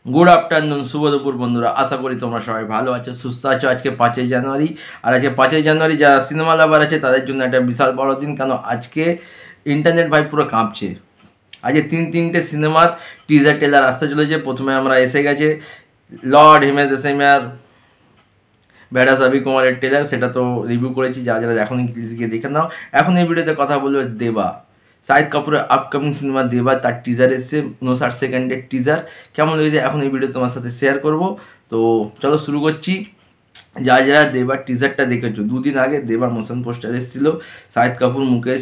Good afternoon, শুভ দুপুর বন্ধুরা। আশা করি তোমরা সবাই ভালো আছো, সুস্থ আছো। আজকে 5ই জানুয়ারি, আর আজকে 5ই জানুয়ারি যারা সিনেমা লাভার আছে তাদের জন্য একটা বিশাল বড় দিন। কেন আজকে ইন্টারনেট ভাই পুরো কাঁপছে। আজকে তিনটে সিনেমার টিজার টেলার আসতে চলেছে। প্রথমে আমরা এসে গেছে লর্ড হিমেশ রেশমিয়ার বেড়া সাবি কুমারের টেলার, সেটা তো রিভিউ করেছি। যারা এখনই প্লিজ গিয়ে দেখে নাও। এখন এই ভিডিওতে কথা বলবো দেবা, শাহিদ কাপুরের আপকামিং সিনেমা দেবা। তার টিজার এসছে, 59 সেকেন্ডের টিজার। কেমন লেগেছে এখন এই ভিডিও তোমার সাথে শেয়ার করব। তো চলো শুরু করছি। যারা দেবার টিজারটা দেখেছো, দুদিন আগে দেবার মোশন পোস্টার এসেছিলো, শাহিদ কাপুর মুকেশ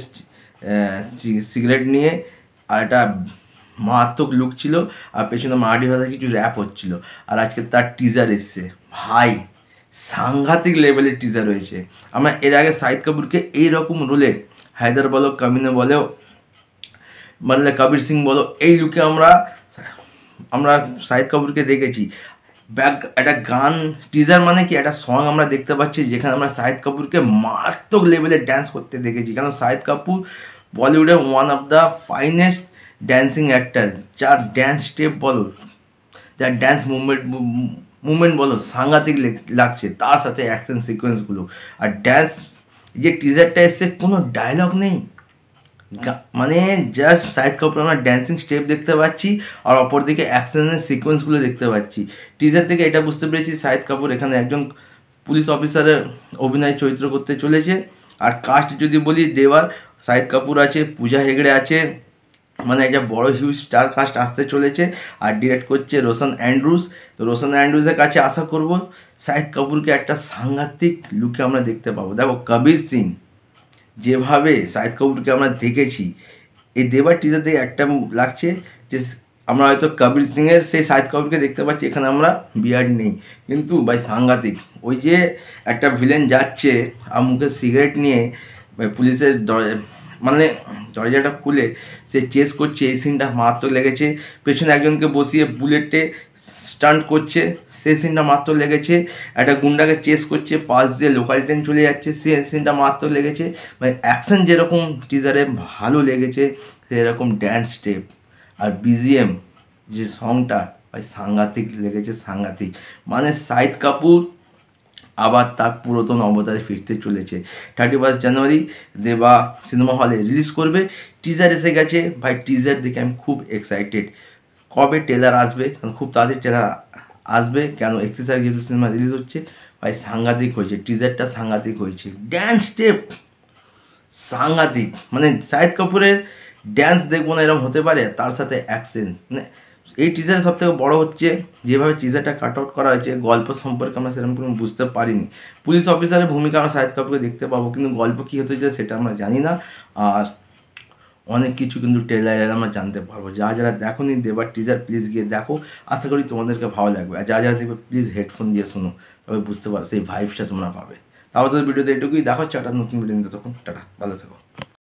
সিগারেট নিয়ে, আর একটা মারাত্মক লুক ছিল, আর পেছনে মারাঠি ভাষা কিছু র্যাপ হচ্ছিল। আর আজকে তার টিজার এসছে, ভাই সাংঘাতিক লেভেলের টিজার রয়েছে। আমরা এর আগে শাহিদ কাপুরকে এইরকম রোলে, হায়দার বলো, কামিনে বলো, মানে কবির সিং বলো, এই লুকে আমরা শাহিদ কাপুরকে দেখেছি। একটা গান টিজার মানে কি, একটা সং আমরা দেখতে পাচ্ছি যেখানে আমরা শাহিদ কাপুরকে মারাত্মক লেভেলে ড্যান্স করতে দেখেছি। কারণ শাহিদ কাপুর বলিউডের one of the finest dancing actor. যার ড্যান্স স্টেপ বলো, যার ড্যান্স মুভমেন্ট বলো, সাংঘাতিক লাগছে। তার সাথে অ্যাকশন সিকোয়েন্সগুলো আর ড্যান্স, যে টিজারটা এসছে কোনো ডায়লগ নেই, মানে জাস্ট শাহিদ কাপুর আমরা ড্যান্সিং স্টেপ দেখতে পাচ্ছি, আর অপরদিকে অ্যাকশনের সিকোয়েন্সগুলো দেখতে পাচ্ছি। টিজার থেকে এটা বুঝতে পেরেছি শাহিদ কাপুর এখানে একজন পুলিশ অফিসারের অভিনয় চরিত্র করতে চলেছে। আর কাস্ট যদি বলি, দেওয়ার শাহিদ কাপুর আছে, পূজা হেগড়ে আছে, মানে একটা বড় হিউজ স্টার কাস্ট আসতে চলেছে। আর ডিরেক্ট করছে রোশন অ্যান্ড্রুজ। তো রোশন অ্যান্ড্রুজের কাছে আশা করব শাহিদ কাপুরকে একটা সাংঘাতিক লুকে আমরা দেখতে পাবো। দেখো কবির সিং যেভাবে শাহিদ কাপুরকে আমরা দেখেছি, এই দেবার টিজার থেকে একটা লাগছে যে আমরা হয়তো কবির সিংয়ের সেই শাহিদ কাপুরকে দেখতে পাচ্ছি। এখানে আমরা বিয়ার্ড নেই, কিন্তু ভাই সাংঘাতিক। ওই যে একটা ভিলেন যাচ্ছে আর মুখে সিগারেট নিয়ে পুলিশের মানে দরজাটা খুলে সে চেস করছে, এই সিনটা মারাত্মক লেগেছে। পেছনে একজনকে বসিয়ে বুলেটে স্টান্ট করছে, সেই সিনটা মারাত্মক লেগেছে। একটা গুন্ডাকে চেস করছে, পাশ দিয়ে লোকাল ট্রেন চলে যাচ্ছে, সেই সিনটা মারাত্মক লেগেছে। মানে অ্যাকশন যেরকম টিজারে ভালো লেগেছে, সেরকম ড্যান্স স্টেপ আর বিজিএম যে সংটা ভাই সাংঘাতিক লেগেছে, সাংঘাতিক। মানে শাহিদ কাপুর আবার তার পুরাতন অবতারে ফিরতে চলেছে। 31 জানুয়ারি দেবা সিনেমা হলে রিলিজ করবে। টিজার এসে গেছে ভাই, টিজার দেখে আমি খুব এক্সাইটেড। কবে ট্রেলার আসবে, খুব তাড়াতাড়ি ট্রেলার আসবে। কেন 31 তারিখ যেহেতু সিনেমা রিলিজ হচ্ছে, ভাই সাংঘাতিক হয়েছে, টিজারটা সাংঘাতিক হয়েছে। ড্যান্স স্টেপ সাংঘাতিক, মানে শাহিদ কাপুরের ড্যান্স দেখবো না এরকম হতে পারে, তার সাথে অ্যাকশন। মানে এই টিজারের সব থেকে বড়ো হচ্ছে যেভাবে টিজারটা কাট আউট করা হয়েছে, গল্প সম্পর্কে আমরা সেরকম কোনো বুঝতে পারিনি। পুলিশ অফিসারের ভূমিকা আমরা শাহিদ কাপুরকে দেখতে পাবো, কিন্তু গল্প কী হতে চায় সেটা আমরা জানি না। আর অনেক কিছু কিন্তু ট্রেলারে আমরা জানতে পারবো। যারা দেখোনি দেবার টিজার, প্লিজ গিয়ে দেখো। আশা করি তোমাদেরকে ভালো লাগবে। আর যারা দেখবে প্লিজ হেডফোন দিয়ে শোনো, তবে বুঝতে পারো সেই ভাইবসটা তোমরা পাবে। তাহলে তো ভিডিওতে এটুকুই। দেখো চাটা নতুন ভিডিও নিতে, তখন টাটা, ভালো থেকো।